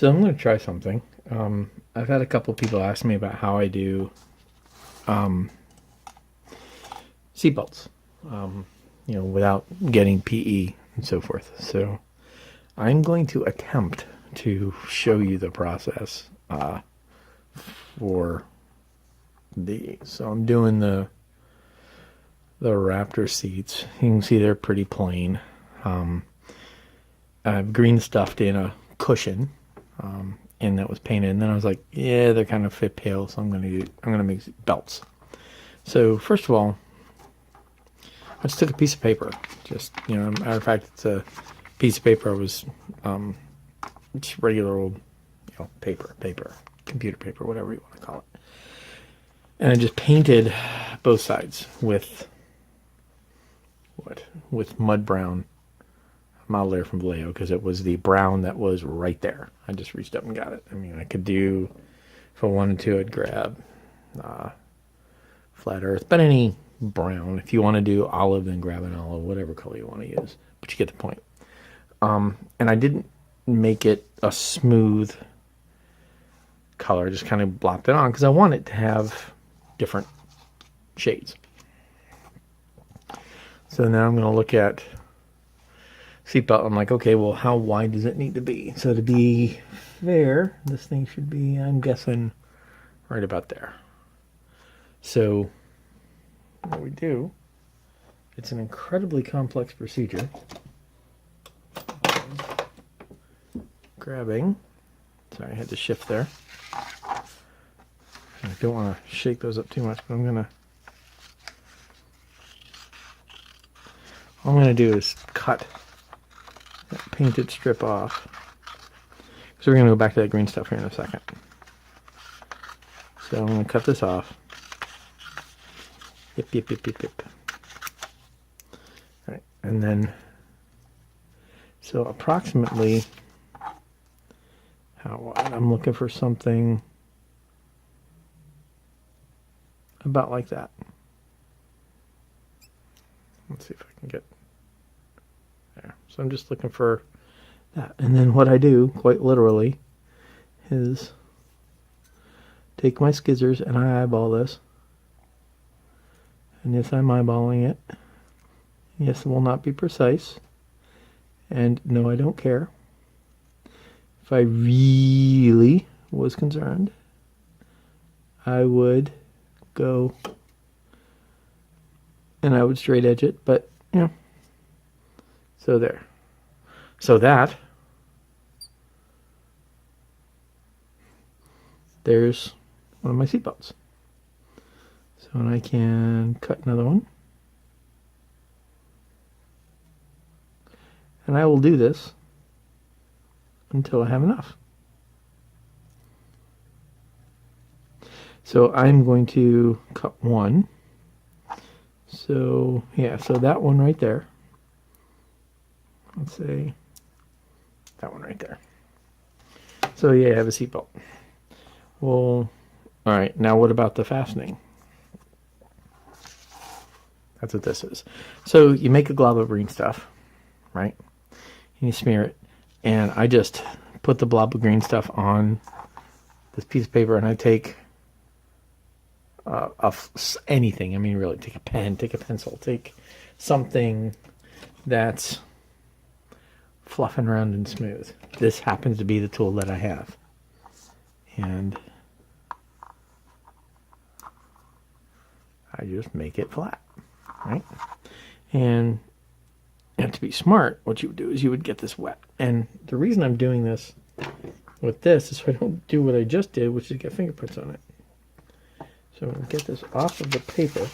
So I'm going to try something. I've had a couple people ask me about how I do seatbelts, without getting PE and so forth. So I'm going to attempt to show you the process for these. So I'm doing the Raptor seats. You can see they're pretty plain. I've green stuffed in a cushion, and that was painted. And then I was like, yeah, they're kind of fit pale, so I'm gonna make belts. So first of all, I just took a piece of paper. Matter of fact, it's a piece of paper. I was just regular old, paper, computer paper, whatever you want to call it. And I just painted both sides with mud brown model air from Vallejo, because it was the brown that was right there. I just reached up and got it. I mean, I could do, if I wanted to, I'd grab flat earth, but any brown. If you want to do olive, then grab an olive, whatever color you want to use. But you get the point. And I didn't make it a smooth color. I just kind of blopped it on because I want it to have different shades. So now I'm going to look at seatbelt. I'm like, okay, well, how wide does it need to be? So to be fair, this thing should be, I'm guessing, right about there. So what we do, it's an incredibly complex procedure. Grabbing, sorry, I had to shift there. I don't want to shake those up too much, but all I'm going to do is cut that painted strip off. So we're going to go back to that green stuff here in a second. So I'm going to cut this off. Yep. All right, and then, so approximately how wide? I'm looking for something about like that. Let's see if I can get there. So I'm just looking for that. And then what I do, quite literally, is take my scissors and I eyeball this. And yes, I'm eyeballing it. Yes, it will not be precise. And no, I don't care. If I really was concerned, I would go and I would straight edge it, but so there. So there's one of my seatbelts. So and I can cut another one. And I will do this until I have enough. So I'm going to cut one. So yeah, so that one right there. Let's say that one right there. So yeah, I have a seatbelt. Well, all right, now what about the fastening? That's what this is. So you make a glob of green stuff, right? And you smear it. And I just put the blob of green stuff on this piece of paper, and I take anything. I mean, really, take a pen, take a pencil, take something that's fluff and round and smooth. This happens to be the tool that I have. And I just make it flat, right? And to be smart, what you would do is you would get this wet. And the reason I'm doing this with this is so I don't do what I just did, which is get fingerprints on it. So I'm going to get this off of the paper,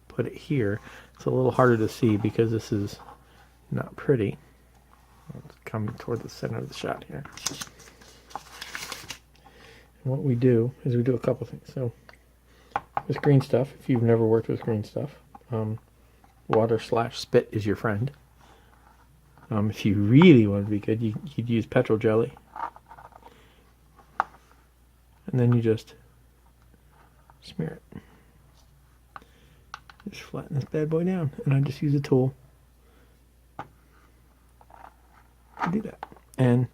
put it here. It's a little harder to see because this is not pretty. Let's come toward the center of the shot here. And what we do is we do a couple things. So this green stuff, if you've never worked with green stuff, water/spit is your friend. If you really want to be good, you'd use petrol jelly. And then you just smear it. Just flatten this bad boy down. And I just use a tool to do that. And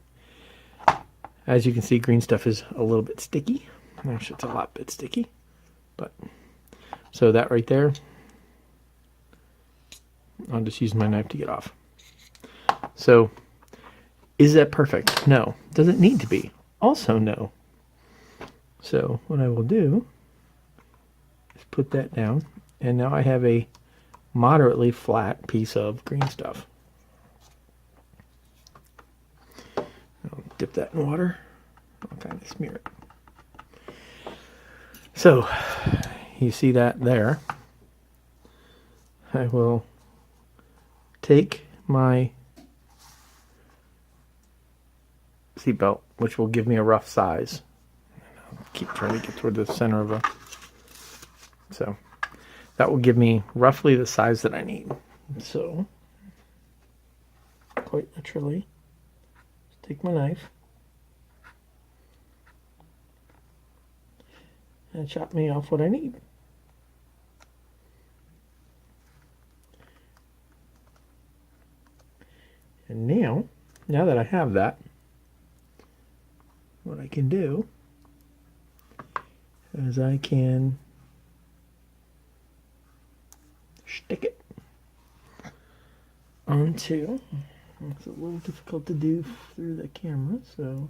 As you can see, green stuff is a little bit sticky. Actually, it's a lot bit sticky. But so that right there, I'll just use my knife to get off. So is that perfect? No. Does it need to be? Also no. So what I will do is put that down, and now I have a moderately flat piece of green stuff. I'll dip that in water. I'll kind of smear it. So you see that there. I will take my seatbelt, which will give me a rough size. I'll keep trying to get toward the center of a... So that will give me roughly the size that I need. So, quite literally, just take my knife and chop me off what I need. And now that I have that, what I can do is I can stick it onto, it's a little difficult to do through the camera, so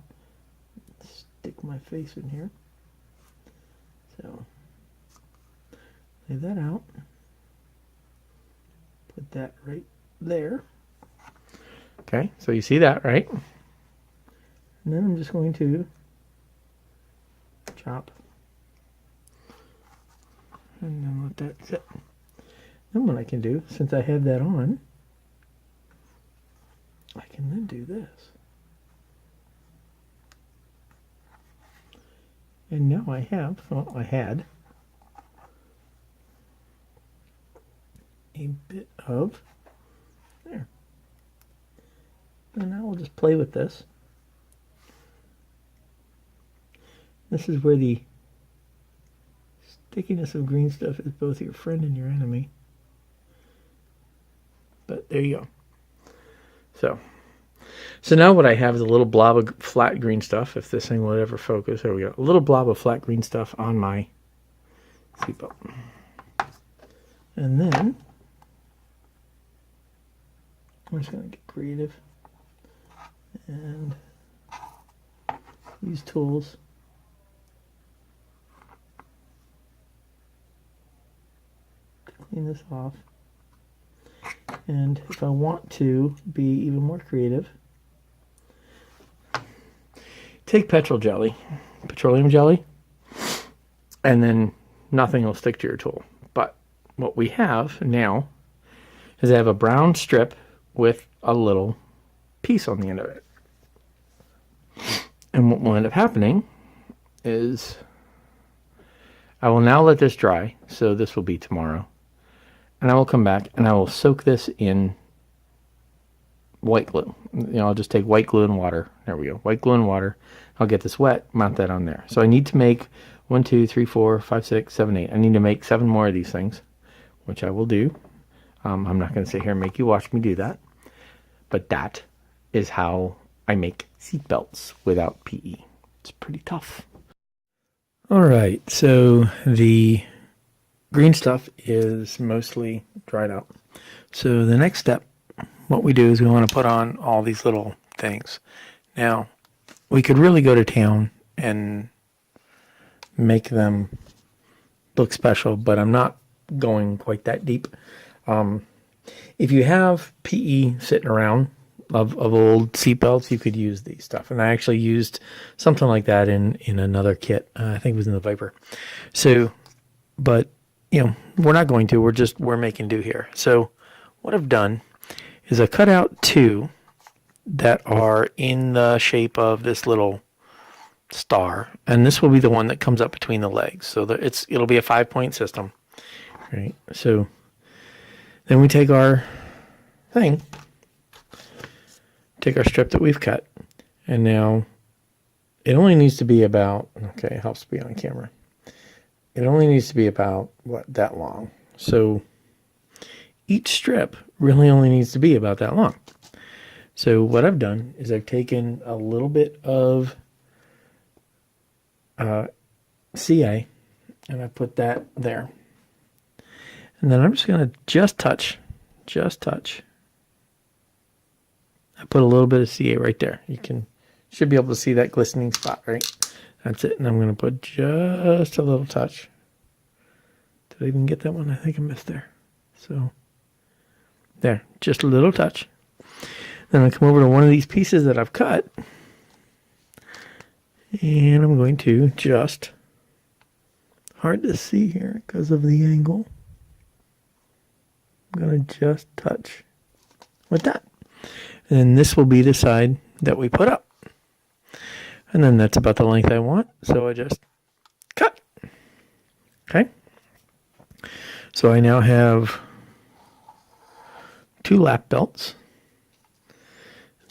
stick my face in here. So lay that out, put that right there. Okay, so you see that, right? And then I'm just going to chop and then let that sit. Then what I can do, since I have that on, I can then do this. And now I have, well, I had a bit of there. And now we'll just play with this. This is where the stickiness of green stuff is both your friend and your enemy. But there you go. So now what I have is a little blob of flat green stuff. If this thing will ever focus, there we go. A little blob of flat green stuff on my seatbelt. And then I'm just going to get creative and use tools. To clean this off. And if I want to be even more creative, take petroleum jelly, and then nothing will stick to your tool. But what we have now is I have a brown strip with a little piece on the end of it. And what will end up happening is I will now let this dry, so this will be tomorrow. And I will come back and I will soak this in white glue. I'll just take white glue and water. There we go. White glue and water. I'll get this wet, mount that on there. So I need to make 1, 2, 3, 4, 5, 6, 7, 8. I need to make 7 more of these things, which I will do. I'm not going to sit here and make you watch me do that. But that is how I make seat belts without PE. It's pretty tough. All right. So the green stuff is mostly dried out. So the next step, what we do is we want to put on all these little things. Now, we could really go to town and make them look special, but I'm not going quite that deep. If you have PE sitting around of old seatbelts, you could use these stuff. And I actually used something like that in another kit. I think it was in the Viper. So, but we're not going to. We're making do here. So what I've done is I cut out 2 that are in the shape of this little star, and this will be the one that comes up between the legs. So it'll be a 5-point system, right? So then we take our thing, take our strip that we've cut, and now it only needs to be about, okay, it helps to be on camera. It only needs to be about, that long. So each strip really only needs to be about that long. So what I've done is I've taken a little bit of CA, and I put that there. And then I'm just going to just touch. I put a little bit of CA right there. You should be able to see that glistening spot, right? That's it. And I'm going to put just a little touch. Did I even get that one? I think I missed there. So there, just a little touch. Then I come over to one of these pieces that I've cut, and I'm going to just, hard to see here because of the angle, I'm going to just touch with that. And then this will be the side that we put up. And then that's about the length I want, so I just cut. Okay? So I now have 2 lap belts.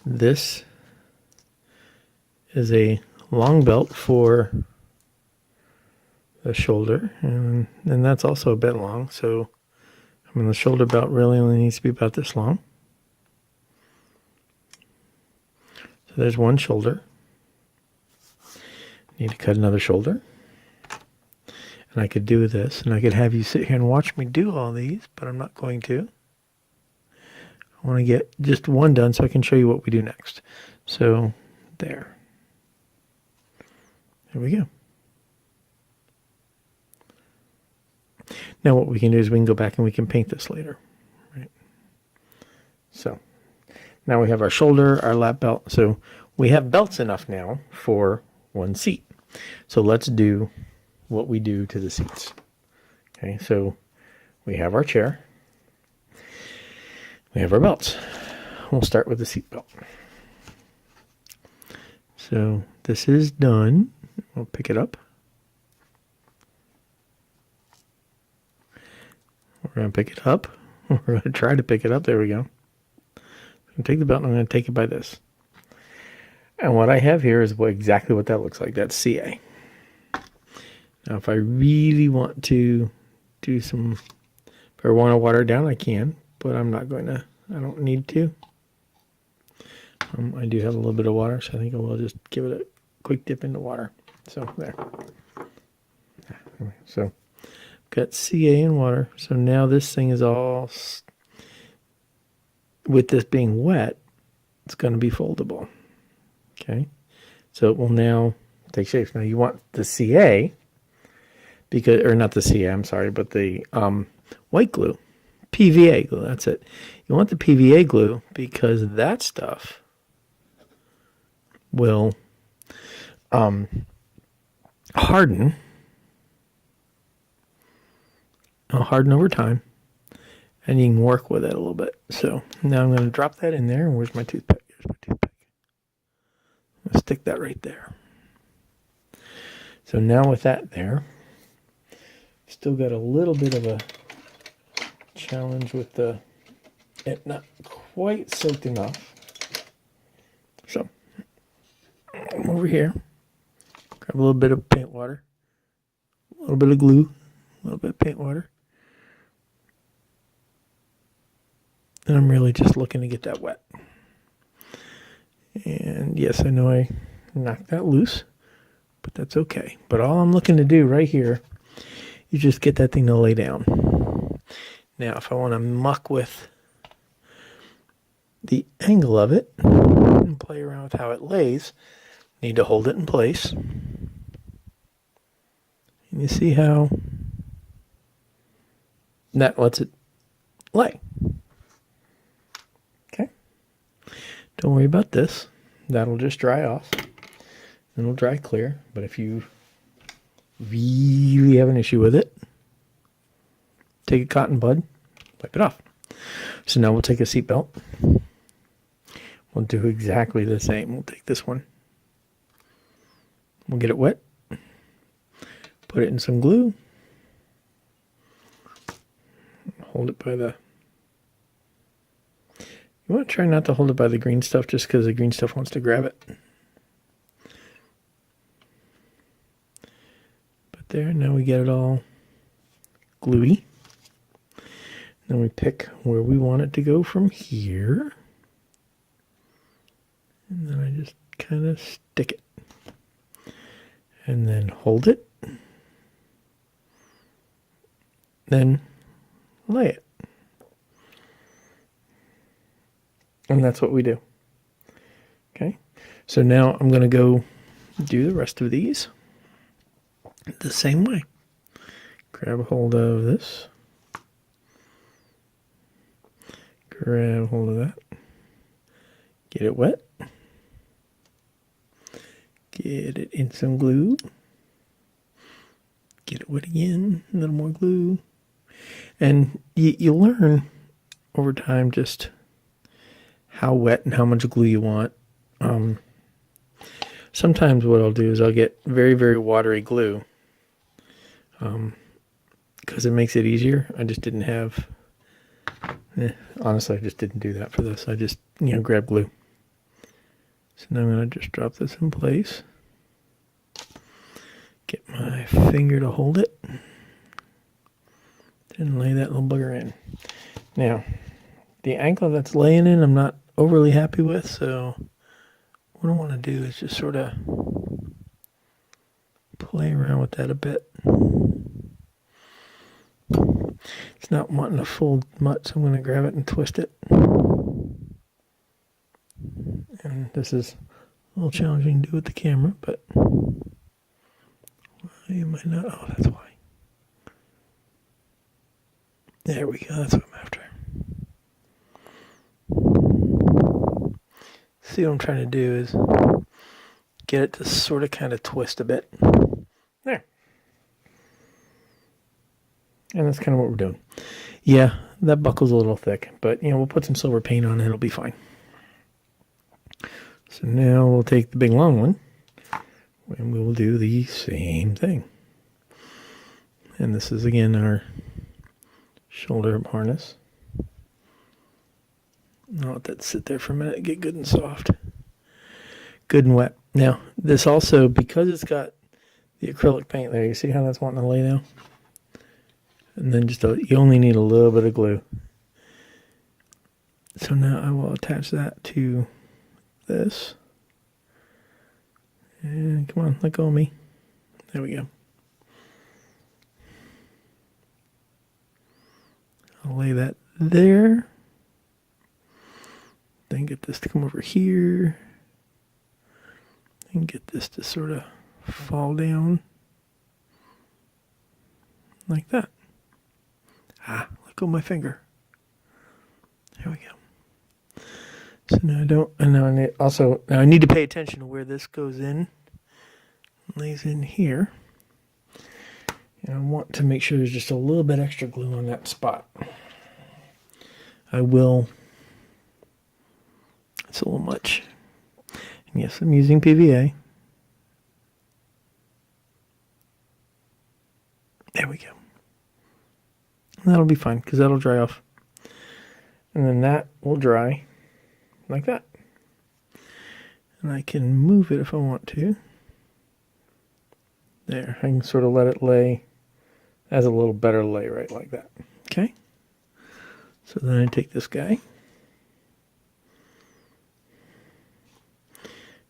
This is a long belt for the shoulder, and that's also a bit long, so the shoulder belt really only needs to be about this long. So there's one shoulder. Need to cut another shoulder. And I could do this, and I could have you sit here and watch me do all these, but I'm not going to. I want to get just one done so I can show you what we do next. So there. There we go. Now what we can do is we can go back and we can paint this later. Right? So now we have our shoulder, our lap belt. So we have belts enough now for one seat. So let's do what we do to the seats. Okay, so we have our chair. We have our belts. We'll start with the seat belt. So this is done. We'll pick it up. We're going to pick it up. We're going to try to pick it up. There we go. I'm going to take the belt and I'm going to take it by this. And what I have here is exactly what that looks like. That's CA. Now, if I really want to do some, if I want to water it down, I can, but I'm not going to. I don't need to. I do have a little bit of water, so I think I will just give it a quick dip into water. So there. So got CA in water. So now this thing is all, with this being wet, it's going to be foldable. Okay. So it will now take shape. Now you want the CA, because, or not the CA, I'm sorry, but the white glue. PVA glue, that's it. You want the PVA glue because that stuff will harden. It'll harden over time, and you can work with it a little bit. So now I'm going to drop that in there. Where's my toothpick? Here's my toothpick. I'm going to stick that right there. So now with that there, still got a little bit of a challenge with it not quite soaked enough. So I'm over here, grab a little bit of paint water, a little bit of glue, a little bit of paint water, and I'm really just looking to get that wet. And yes, I know I knocked that loose, but that's okay. But all I'm looking to do right here is just get that thing to lay down. Now, if I want to muck with the angle of it and play around with how it lays, need to hold it in place. And you see how that lets it lay. Okay. Don't worry about this. That'll just dry off. And it'll dry clear. But if you really have an issue with it, take a cotton bud, wipe it off. So now we'll take a seat belt. We'll do exactly the same. We'll take this one. We'll get it wet. Put it in some glue. Hold it by the... You want to try not to hold it by the green stuff just because the green stuff wants to grab it. But there, now we get it all gluey. Then we pick where we want it to go from here. And then I just kind of stick it. and then hold it, then lay it. And that's what we do. Okay, so now I'm going to go do the rest of these the same way. Grab a hold of this. Grab hold of that. Get it wet. Get it in some glue. Get it wet again. A little more glue. And you learn over time just how wet and how much glue you want. Sometimes what I'll do is I'll get very, very watery glue because it makes it easier. I just didn't have, honestly, I just didn't do that for this. I just, grab glue. So now I'm going to just drop this in place. Get my finger to hold it. Then lay that little bugger in. Now, the angle that's laying in I'm not overly happy with, so what I want to do is just sort of play around with that a bit. It's not wanting to fold much, so I'm going to grab it and twist it. And this is a little challenging to do with the camera, but you might not. Oh, that's why. There we go. That's what I'm after. See, what I'm trying to do is get it to sort of kind of twist a bit. There. And that's kind of what we're doing. Yeah, that buckle's a little thick, but we'll put some silver paint on it. It'll be fine. So now we'll take the big long one and we will do the same thing. And this is again our shoulder harness. I'll let that sit there for a minute, get good and soft. Good and wet. Now, this also, because it's got the acrylic paint there, you see how that's wanting to lay down? And then you only need a little bit of glue. So now I will attach that to this. And come on, let go of me. There we go. I'll lay that there. Then get this to come over here. And get this to sort of fall down. Like that. Let go of my finger. There we go. So now I need to pay attention to where this goes in. Lays in here. And I want to make sure there's just a little bit extra glue on that spot. It's a little much. And yes, I'm using PVA. There we go. And that'll be fine because that'll dry off. And then that will dry like that. And I can move it if I want to. There, I can sort of let it lay as a little better lay right like that. Okay? So then I take this guy.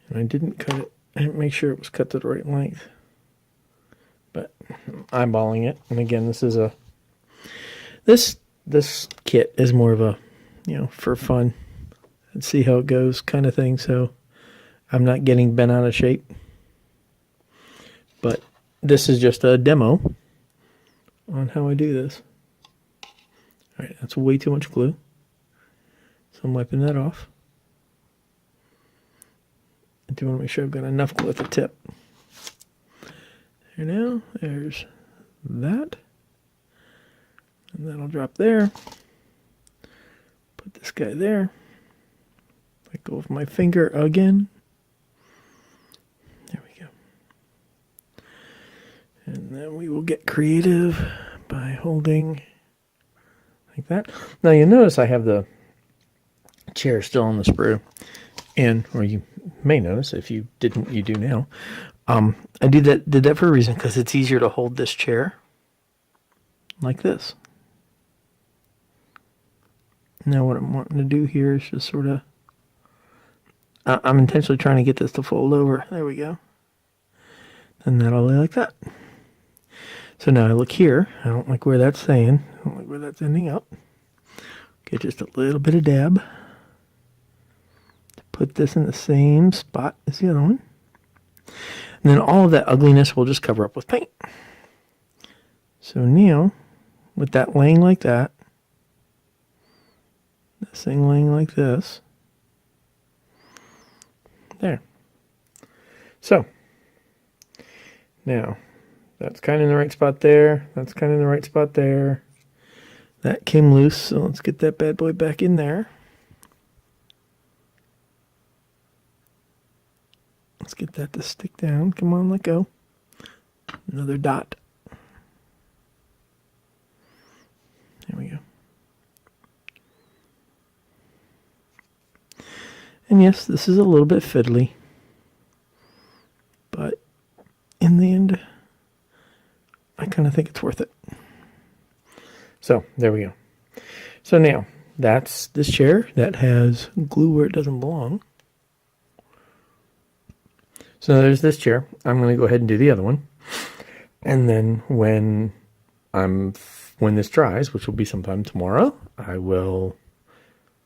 And I didn't cut it. I didn't make sure it was cut to the right length. But I'm eyeballing it. And again, this is this kit is more of a, for fun and see how it goes kind of thing. So I'm not getting bent out of shape. But this is just a demo on how I do this. All right, that's way too much glue. So I'm wiping that off. I do want to make sure I've got enough glue at the tip. There now, there's that. And that'll drop there. Put this guy there. Let go of my finger again. There we go. And then we will get creative by holding like that. Now you'll notice I have the chair still on the sprue. Or you may notice, if you didn't, you do now. I did that for a reason, because it's easier to hold this chair like this. Now what I'm wanting to do here is just sort of, I'm intentionally trying to get this to fold over. There we go. And that'll lay like that. So now I look here. I don't like where that's saying. I don't like where that's ending up. Get just a little bit of dab. Put this in the same spot as the other one. And then all of that ugliness we'll just cover up with paint. So now, with that laying like that, this thing laying like this, there. So, now, that's kind of in the right spot there. That's kind of in the right spot there. That came loose, so let's get that bad boy back in there. Let's get that to stick down. Come on, let go. Another dot. There we go. And yes, this is a little bit fiddly. But in the end, I kind of think it's worth it. So, there we go. So now, that's this chair that has glue where it doesn't belong. So there's this chair. I'm going to go ahead and do the other one. And then when this dries, which will be sometime tomorrow, I will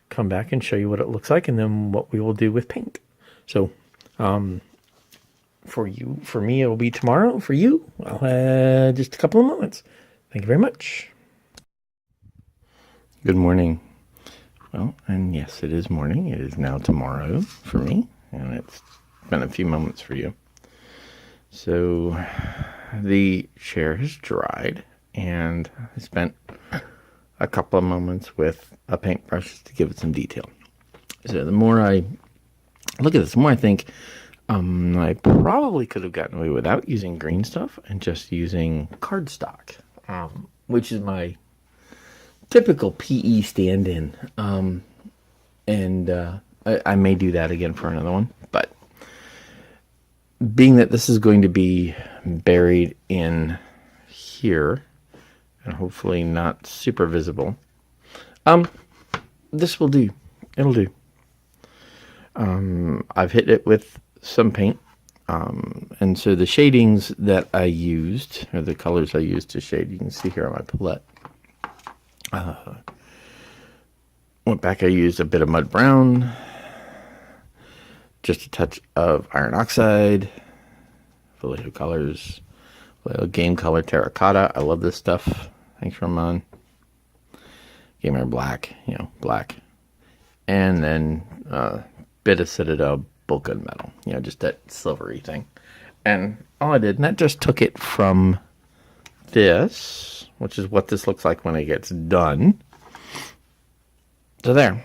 come back and show you what it looks like and then what we will do with paint. So for me, it will be tomorrow. For you, I'll have just a couple of moments. Thank you very much. Good morning. Well, and yes, it is morning. It is now tomorrow for me, and it's been a few moments for you. So the chair has dried, and I spent a couple of moments with a paintbrush to give it some detail. So the more I look at this, the more I think I probably could have gotten away without using green stuff and just using cardstock, which is my typical PE stand-in. I may do that again for another one, but being that this is going to be buried in here and hopefully not super visible, this will do. It'll do. I've hit it with some paint, and so the shadings that I used, or the colors I used to shade, you can see here on my palette. Went back, I used a bit of mud brown, just a touch of iron oxide, Vallejo colors, Vallejo game color terracotta. I love this stuff. Thanks, Ramon. Gamer black, black. And then a bit of Citadel bulk gunmetal, just that silvery thing. And all I did, and that just took it from this, which is what this looks like when it gets done, to there.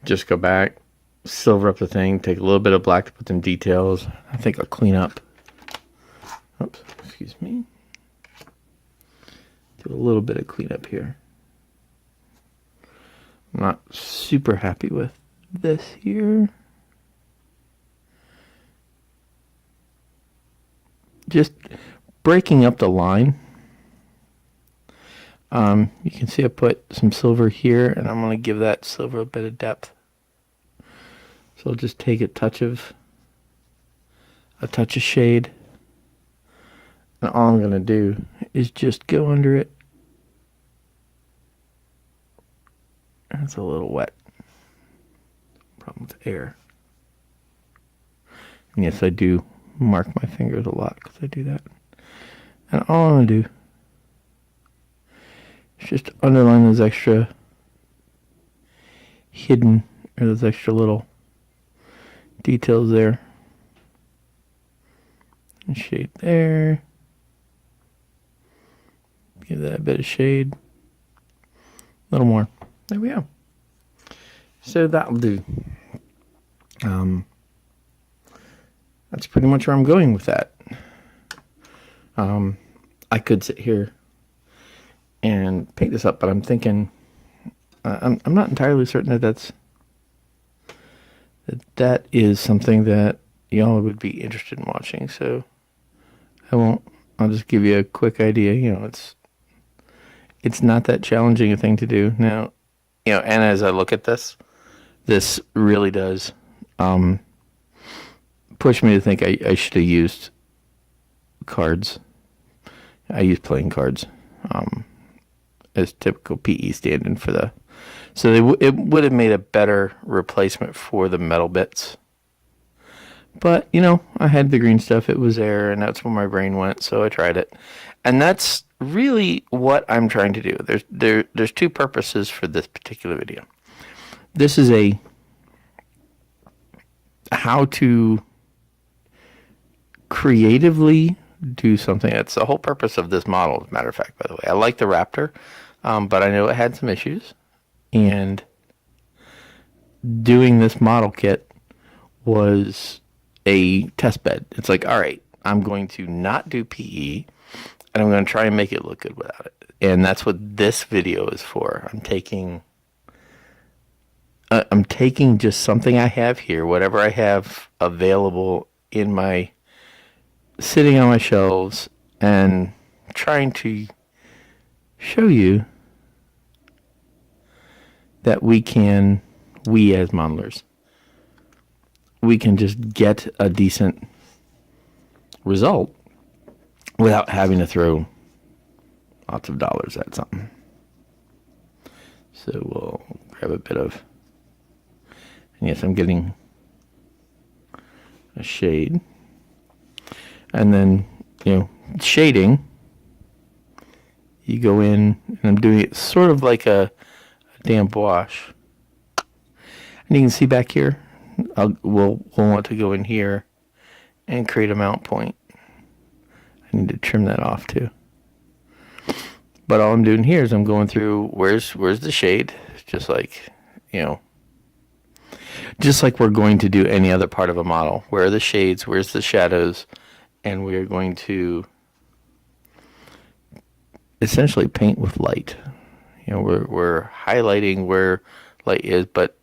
Just go back, silver up the thing, take a little bit of black to put some details. I think I'll clean up. Oops, excuse me. Do a little bit of cleanup here. I'm not super happy with this here. Just breaking up the line. You can see I put some silver here, and I'm going to give that silver a bit of depth. So I'll just take a touch of shade, and all I'm going to do is just go under it. It's a little wet. Problem with air. And yes, I do mark my fingers a lot because I do that. And all I'm going to do is just underline those extra hidden, or those extra little details there. And shade there. Give that a bit of shade. A little more. There we go. So that'll do. That's pretty much where I'm going with that. I could sit here and paint this up, but I'm thinking I'm not entirely certain that is something that y'all would be interested in watching. So I won't. I'll just give you a quick idea. It's not that challenging a thing to do now. And as I look at this really does pushed me to think I should have used cards. I used playing cards as typical PE stand-in for the. So it would have made a better replacement for the metal bits. But, I had the green stuff. It was there, and that's where my brain went, so I tried it. And that's really what I'm trying to do. There's two purposes for this particular video. This is a how to creatively do something. That's the whole purpose of this model, as a matter of fact, by the way. I like the Raptor, but I know it had some issues. And doing this model kit was a test bed. It's like, all right, I'm going to not do PE, and I'm going to try and make it look good without it. And that's what this video is for. I'm taking just something I have here, whatever I have available in my, sitting on my shelves, and trying to show you that we as modelers, we can just get a decent result without having to throw lots of dollars at something. So we'll grab a bit of, and yes, I'm getting a shade. And then, shading, you go in, and I'm doing it sort of like a damp wash. And you can see back here, we'll want to go in here and create a mount point. I need to trim that off too. But all I'm doing here is I'm going through where's the shade, just like we're going to do any other part of a model. Where are the shades? Where's the shadows? And we are going to essentially paint with light. We're highlighting where light is, but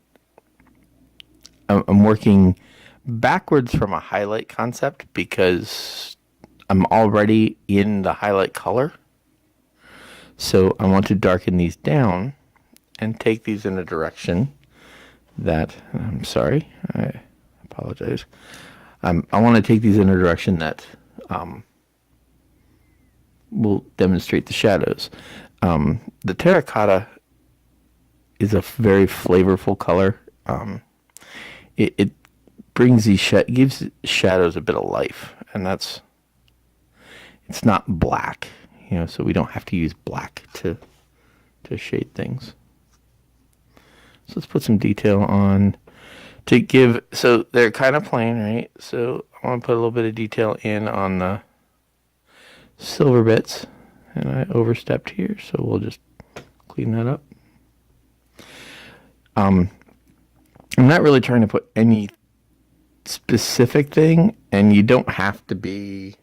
I'm working backwards from a highlight concept because I'm already in the highlight color. So I want to darken these down and take these in a direction that, I'm sorry, I apologize. I want to take these in a direction that will demonstrate the shadows. The terracotta is a very flavorful color. It brings these gives shadows a bit of life, and it's not black, so we don't have to use black to shade things. So let's put some detail on to give, so they're kind of plain, right? So I want to put a little bit of detail in on the silver bits, and I overstepped here, so we'll just clean that up. I'm not really trying to put any specific thing, and you don't have to be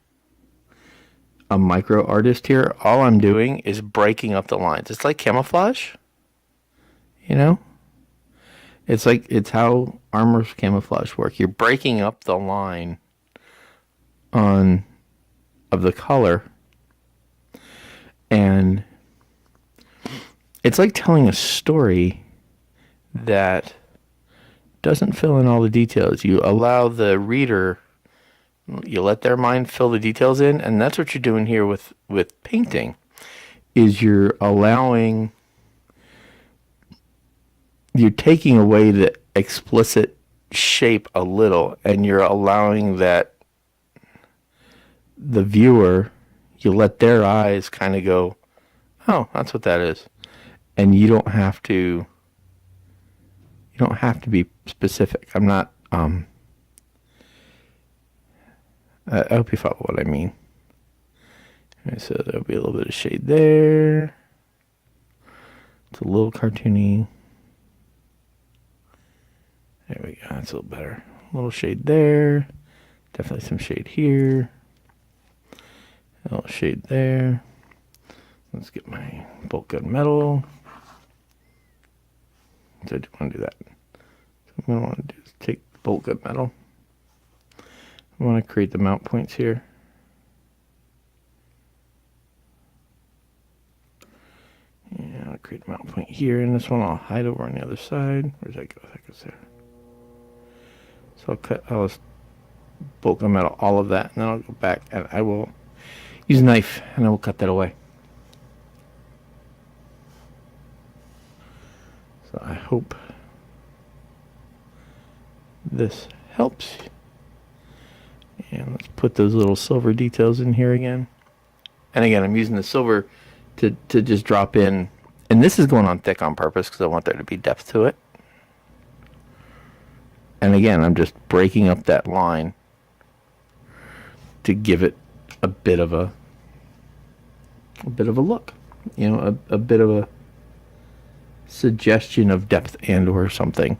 a micro artist here. All I'm doing is breaking up the lines. It's like camouflage, It's how armor's camouflage work. You're breaking up the line of the color, and it's like telling a story that doesn't fill in all the details. You allow the reader, you let their mind fill the details in, and that's what you're doing here with painting, is you're taking away the explicit shape a little, and you're allowing that the viewer, you let their eyes kind of go, oh, that's what that is. And you don't have to be specific. I'm not, I hope you follow what I mean. So there'll be a little bit of shade there. It's a little cartoony. There we go. That's a little better. A little shade there. Definitely some shade here. A little shade there. Let's get my bolt gun metal. So I do want to do that. So what I want to do is take the bolt gun metal. I want to create the mount points here. Yeah, I'll create a mount point here, and this one I'll hide over on the other side. Where's that go? That goes there. So I'll bulk them out, all of that, and then I'll go back and I will use a knife and I will cut that away. So I hope this helps. And let's put those little silver details in here again. And again, I'm using the silver to just drop in. And this is going on thick on purpose because I want there to be depth to it. And again, I'm just breaking up that line to give it a bit of a look. You know, a bit of a suggestion of depth and or something.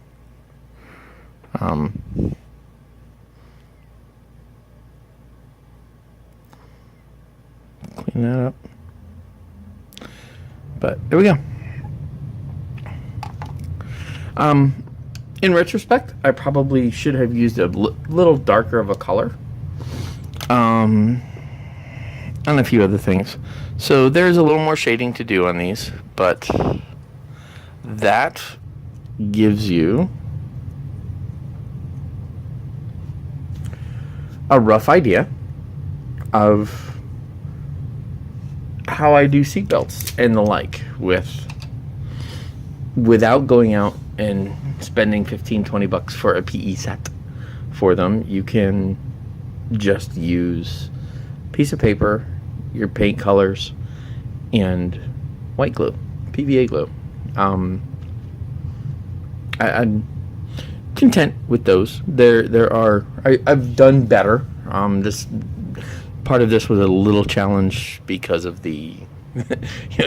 Clean that up. But there we go. In retrospect, I probably should have used a little darker of a color. And a few other things. So there's a little more shading to do on these, but that gives you a rough idea of how I do seatbelts and the like without going out and spending $15-20 for a PE set for them. You can just use a piece of paper, your paint colors, and white glue, PVA glue. I'm content with those. I've done better. This part of this was a little challenge because of the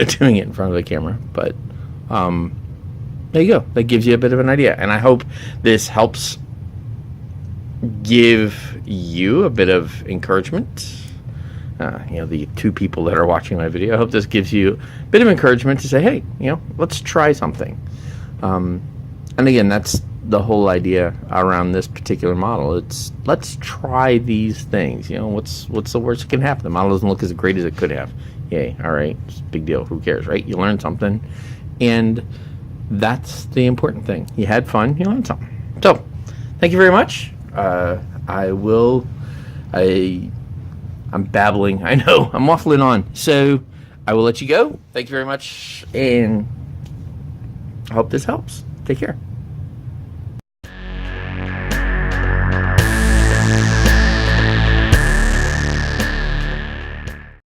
doing it in front of the camera, but there you go. That gives you a bit of an idea, and I hope this helps give you a bit of encouragement. The two people that are watching my video, I hope this gives you a bit of encouragement to say, hey, let's try something. And again, that's the whole idea around this particular model. It's let's try these things. What's the worst that can happen? The model doesn't look as great as it could have. Yay, all right, it's a big deal. Who cares, right? You learned something, and that's the important thing. You had fun, you learned something. So, thank you very much. I'm babbling. I know, I'm waffling on. So, I will let you go. Thank you very much, and I hope this helps. Take care.